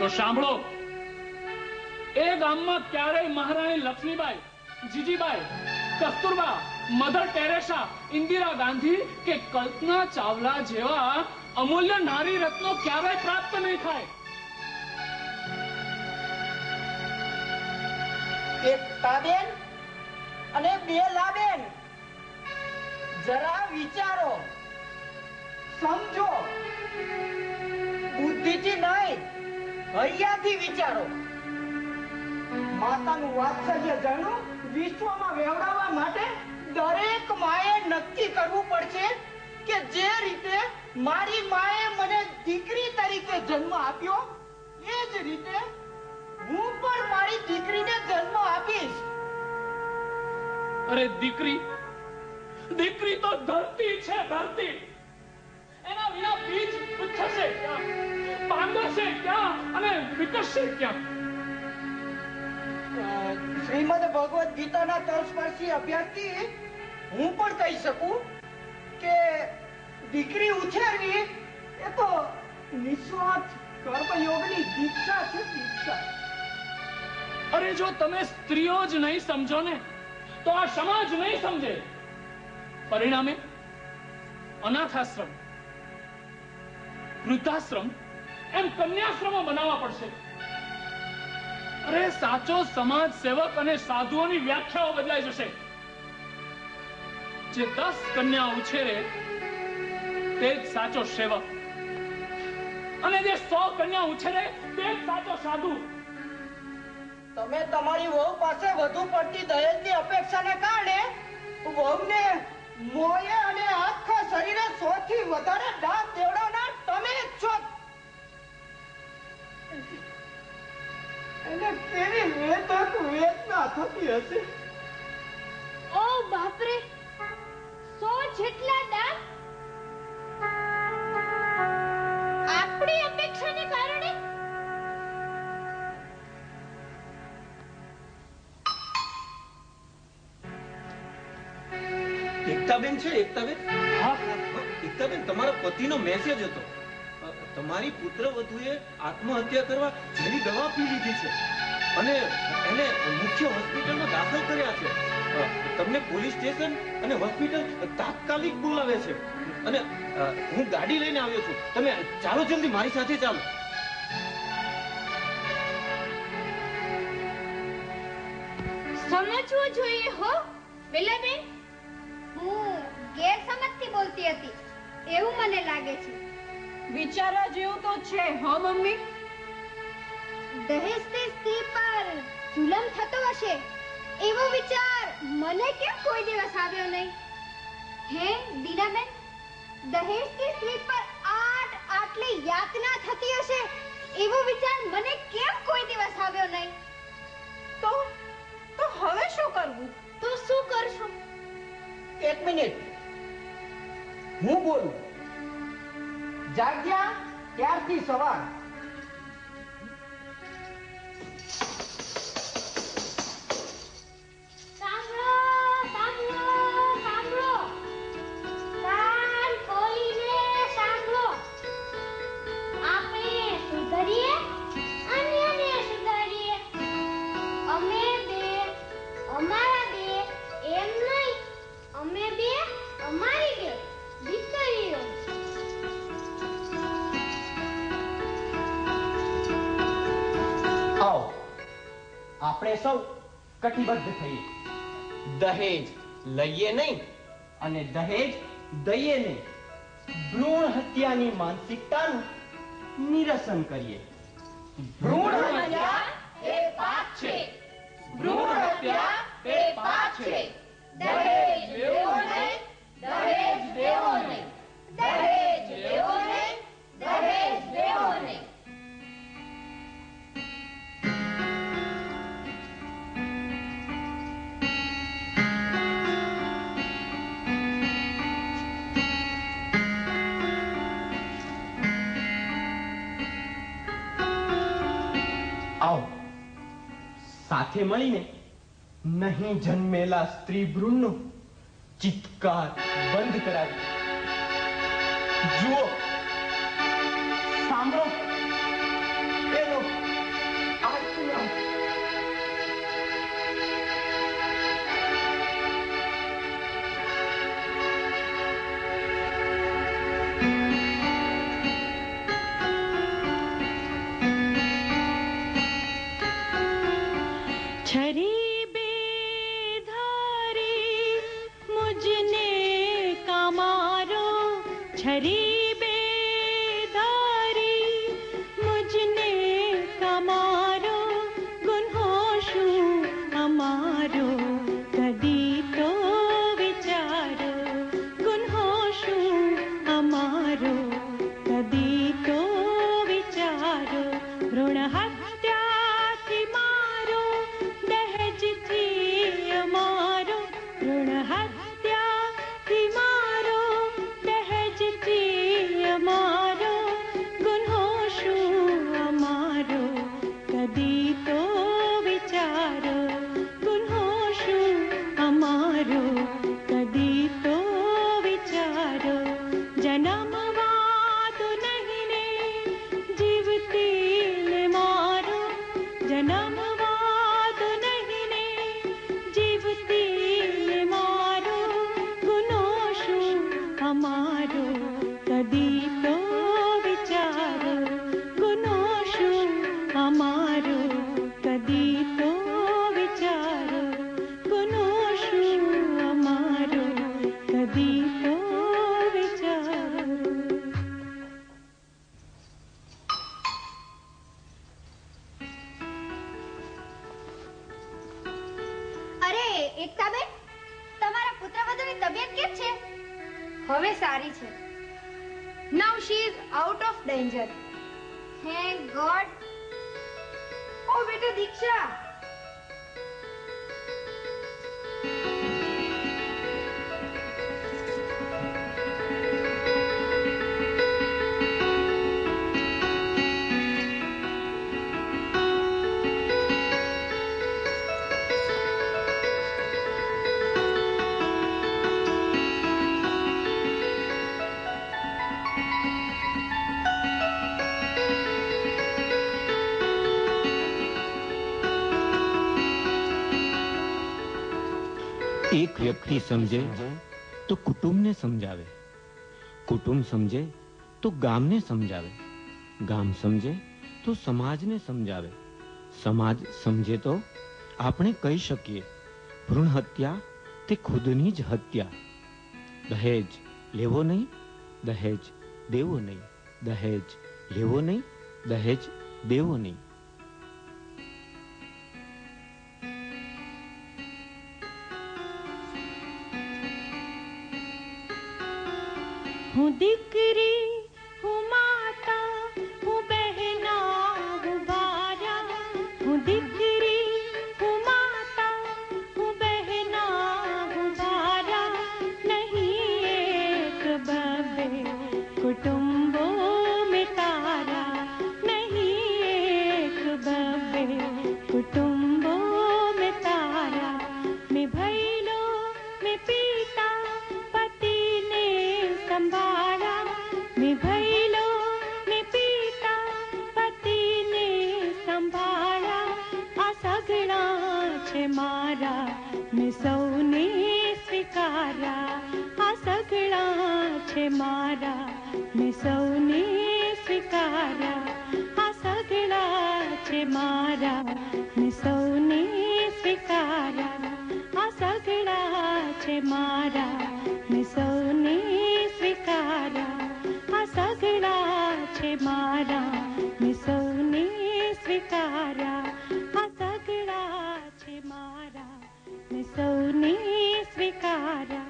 તો સાંભળો, એ ગામમાં ક્યારેય મહારાણી લક્ષ્મીબાઈ, જીજીબાઈ, કસ્તુરબા, મધર ટેરેસા, ઇન્દિરા ગાંધી કે કલ્પના ચાવલા જેવા અમૂલ્ય નારી રત્નો ક્યારેય પ્રાપ્ત નહીં થાય. એકતાબેન અને બેલાબેન, જરા વિચારો, સમજો, બુદ્ધિથી નહીં, હૈયાથી વિચારો. માતાનું વાત્સલ્ય જાણ્યું વિશ્વમાં વેવડાવવા માટે દરેક માએ નક્કી કરવું પડશે કે જે રીતે મારી માએ મને દીકરી તરીકે જન્મ આપ્યો, એ જ રીતે હું પણ મારી દીકરીને જન્મ આપીશ. અરે દીકરી, દીકરી તો ધરતી છે, ધરતી. એના વિના બીજ ઉછળશે ક્યાં, પાંદરશે ક્યાં અને વિકસશે ક્યાં? શ્રીમદ ભગવદ ગીતાના તલસ્પર્શી અભ્યાસથી હું પણ કહી શકું કે દીકરી ઉછેરવી એ તો નિસ્વાર્થ કર્મયોગની દીક્ષા છે, દીક્ષા. અરે જો તમે સ્ત્રીઓ જ નહીં સમજો ને, તો આ સમાજ નહીં સમજે. પરિણામે અનાથાશ્રમ, વૃદ્ધાશ્રમ એમ કન્યાશ્રમો બનાવવા પડશે. અરે સાચો સમાજ સેવક અને સાધુઓની વ્યાખ્યાઓ બદલાઈ જશે. જે 10 કન્યા ઉછેરે તે જ સાચો સેવક, અને જે 100 કન્યા ઉછેરે તે જ સાચો સાધુ. તમે તમારી વહુ પાસે વધુ પડતી દહેજની અપેક્ષાને કારણે વહુને મોયે અને આખા શરીરે 100 થી વધારે દાન દેવડાવનાર તમે જ છો. એને કેવી વેદના થતી હશે. ઓ બાપરે, 100 જેટલા દાન આપણી અપેક્ષાને કારણે. એકતાબેન છે? એકતાબેન? હા એકતાબેન, તમારા પતિનો મેસેજ હતો. તમારી પુત્રવધુએ આત્મહત્યા કરવા જેની દવા પી લીધી છે અને એને મુખ્ય હોસ્પિટલમાં દાખલ કર્યા છે. તમને પોલીસ સ્ટેશન અને હોસ્પિટલ તાત્કાલિક બોલાવે છે અને હું ગાડી લઈને આવ્યો છું. તમે ચાલો, જલ્દી મારી સાથે ચાલો. સમજવું જોઈએ હો વેલાબેન. હું ગેરસમજથી બોલતી હતી એવું મને લાગે છે. વિચારવા જેવું તો છે હો મમ્મી. દહેજથી સ્ત્રી પર જુલમ થતો હશે એવો વિચાર મને કેમ કોઈ દિવસ આવ્યો નહીં? હે દીનાબેન, દહેજથી સ્ત્રી પર આટલી યાતના થતી હશે એવો વિચાર મને કેમ કોઈ દિવસ આવ્યો નહીં? તો હવે શું કરવું? તો શું કરશું? એક મિનિટ, હું બોલું. જાગ્યા ત્યારથી સવાર. આપણે સૌ કટિબદ્ધ થઈએ. દહેજ લઈએ નહીં અને દહેજ દઈએ નહીં. ભ્રૂણ હત્યાની માનસિકતાનું નિરસન કરીએ. ભ્રૂણ હત્યા એ પાપ છે. ભ્રૂણ હત્યા એ પાપ છે. દહેજ લેવો નહીં, દહેજ લેવો નહીં, દહેજ લેવો નહીં, દહેજ લેવો નહીં. આવો સાથે મળીને નહીં જન્મેલા સ્ત્રી ભ્રૂણનો ચિત્કાર બંધ કરાવી. જુઓ, સાંભળો, એનો छरी बेधारी मुझने का मारो, छरी बेधारी मुझने का मारो, गुन्होशु अमारो कदी तो विचारो, गुन्होशु अमारो कदी तो विचारो। ऋण हत्या थी मारो, दहेज थी अमारो, ऋण हत्या थी मारो, दहेज थी अमारो, गुन्होशु अमारो कदी तो विचारो, गुन्होशु अमारो कदी तो विचारो। जन्मवाद नहीं ने जीवती ने मारो, जन्मवाद नहीं ने जीवती ने मारो, गुन्होशु अमारो कदी तो विचारो, गुन्होशु अमारो कदी तो विचारो, गुन्होशु अमारो कदी तो विचारो। અરે એકતાબેન, તમારા પુત્રવધુની તબિયત કેમ છે? હવે સારી છે. Now she is out of danger. Thank God. ઓ બેટા દીક્ષા, એક વ્યક્તિ સમજે તો કુટુંબને સમજાવે, કુટુંબ સમજે તો ગામને સમજાવે, ગામ સમજે તો સમાજને સમજાવે, સમાજ સમજે તો આપણે કહી શકીએ ભ્રૂણ હત્યા તે ખુદની જ હત્યા. દહેજ લેવો નહીં, દહેજ દેવો નહીં, દહેજ લેવો નહીં, દહેજ દેવો નહીં. हूँ दिकरी, हूँ माता, हूँ बहना, हूँ बारा, हूँ दिकरी, हूँ माता, हूँ बहना, हूँ बारा, नहीं एक बबे कुटुंबों में तारा, नहीं एक बबे कुटुंबों में तारा। मैं भैलो मैं पीता पति ने संभाला, मैं भैलो मैं पीता पति ने संभाला, आ सगळा छे मारा मैं सौने स्वीकारा, आ सगळा छे मारा मैं सौने स्वीकारा, आ सगळा छे मारा मैं सौने स्वीकारा, आ सगळा छे मारा मैं सौने स्वीकारा, आ सगळा छे मारा मैं सौने स्वीकारा, आ सगळा छे मारा मैं सौने स्वीकारा.